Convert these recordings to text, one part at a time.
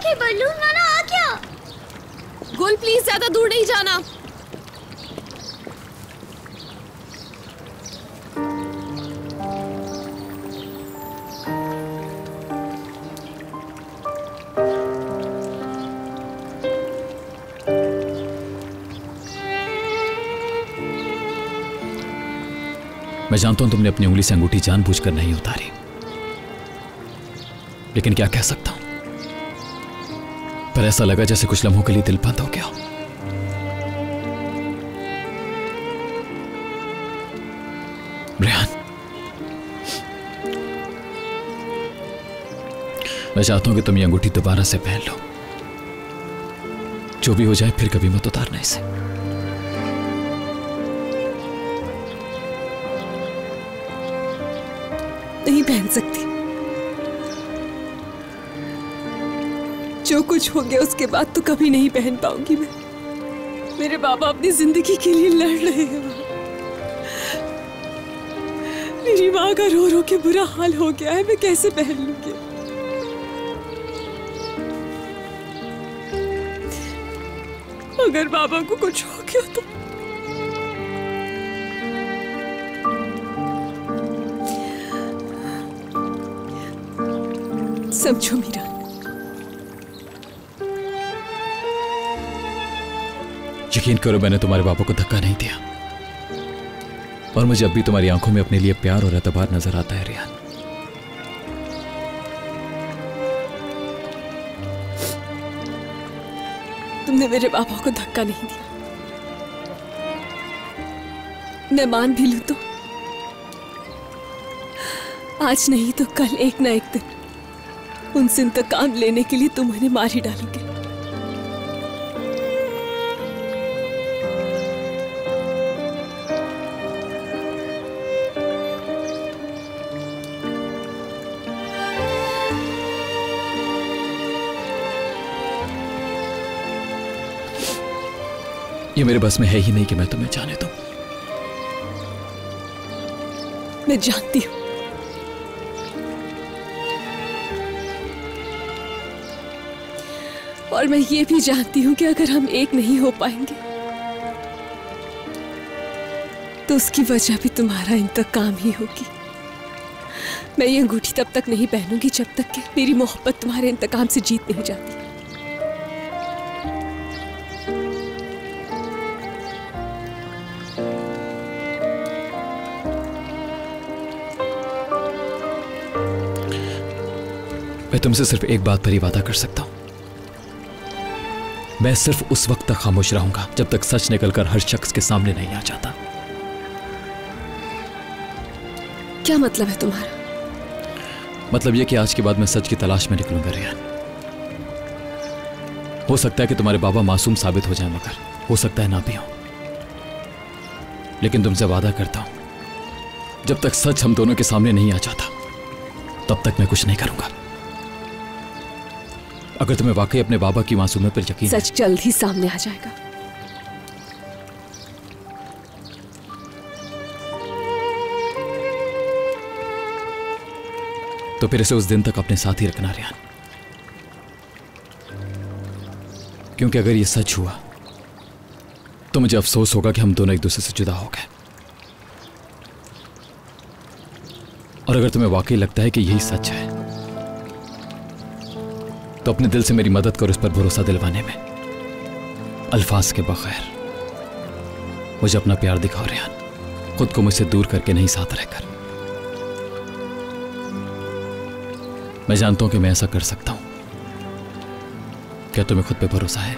हे बल्लू, नाना आ क्या? गुल प्लीज ज्यादा दूर नहीं जाना। मैं जानता हूं तुमने अपनी उंगली से अंगूठी जानबूझकर नहीं उतारी, लेकिन क्या कह सकता हूं, पर ऐसा लगा जैसे कुछ लम्हों के लिए दिल बंद हो गया। रेहान, मैं चाहता हूं कि तुम ये अंगूठी दोबारा से पहन लो। जो भी हो जाए फिर कभी मत उतारना इसे। नहीं पहन सकती। जो कुछ हो गया उसके बाद तो कभी नहीं पहन पाऊंगी मैं। मेरे बाबा अपनी जिंदगी के लिए लड़ रहे हैं। मेरी माँ का रो रो के बुरा हाल हो गया है, मैं कैसे पहन लूंगी? अगर बाबा को कुछ हो गया तो समझो मीरा, यकीन करो मैंने तुम्हारे बाबा को धक्का नहीं दिया, और मुझे अब भी तुम्हारी आंखों में अपने लिए प्यार और एतबार नजर आता है रेहान। तुमने मेरे बाबा को धक्का नहीं दिया। मैं मान भी लूं तो आज नहीं तो कल एक ना एक दिन उनसे इंतकाम लेने के लिए तुम उन्हें मार ही डालोगे। ये मेरे बस में है ही नहीं कि मैं तुम्हें जाने दूं। मैं जानती हूं, और मैं ये भी जानती हूं कि अगर हम एक नहीं हो पाएंगे तो उसकी वजह भी तुम्हारा इंतकाम ही होगी। मैं ये अंगूठी तब तक नहीं पहनूंगी जब तक कि मेरी मोहब्बत तुम्हारे इंतकाम से जीत नहीं जाती। मैं तुमसे सिर्फ एक बात पर ही वादा कर सकता हूं, मैं सिर्फ उस वक्त तक खामोश रहूंगा जब तक सच निकलकर हर शख्स के सामने नहीं आ जाता। क्या मतलब है तुम्हारा? मतलब यह कि आज के बाद मैं सच की तलाश में निकलूंगा रेहान। हो सकता है कि तुम्हारे बाबा मासूम साबित हो जाए, मगर हो सकता है ना भी हो। लेकिन तुमसे वादा करता हूं, जब तक सच हम दोनों के सामने नहीं आ जाता तब तक मैं कुछ नहीं करूंगा। अगर तुम्हें वाकई अपने बाबा की मासूमियत पर यकीन है, सच जल्द ही सामने आ जाएगा। तो फिर इसे उस दिन तक अपने साथ ही रखना रेहान, क्योंकि अगर ये सच हुआ तो मुझे अफसोस होगा कि हम दोनों एक दूसरे से जुदा हो गए। और अगर तुम्हें वाकई लगता है कि यही सच है तो अपने दिल से मेरी मदद करो इस पर भरोसा दिलवाने में, अल्फाज के बगैर। मुझे अपना प्यार दिखाओ रेहान, खुद को मुझसे दूर करके नहीं, साथ रहकर। मैं जानता हूं कि मैं ऐसा कर सकता हूं। क्या तुम्हें खुद पे भरोसा है?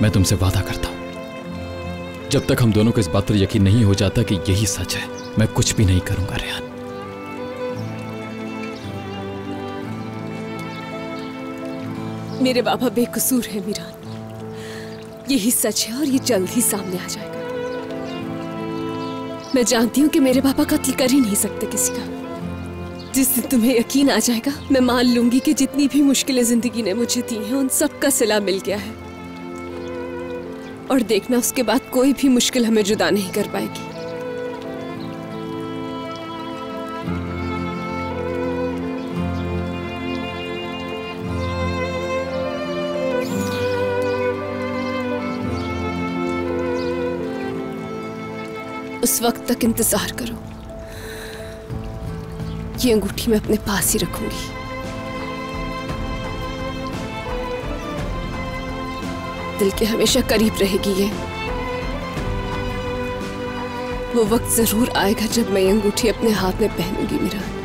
मैं तुमसे वादा करता हूं, जब तक हम दोनों को इस बात पर यकीन नहीं हो जाता कि यही सच है, मैं कुछ भी नहीं करूंगा रेहान। मेरे बाबा बेकसूर है मीरान, यही सच है और ये जल्द ही सामने आ जाएगा। मैं जानती हूं कि मेरे पापा कत्ल कर ही नहीं सकते किसी का। जिस दिन तुम्हें यकीन आ जाएगा, मैं मान लूंगी कि जितनी भी मुश्किलें जिंदगी ने मुझे दी हैं उन सब का सिला मिल गया है। और देखना, उसके बाद कोई भी मुश्किल हमें जुदा नहीं कर पाएगी। उस वक्त तक इंतजार करो। ये अंगूठी मैं अपने पास ही रखूंगी। दिल के हमेशा करीब रहेगी ये। वो वक्त जरूर आएगा जब मैं ये अंगूठी अपने हाथ में पहनूंगी मीरा।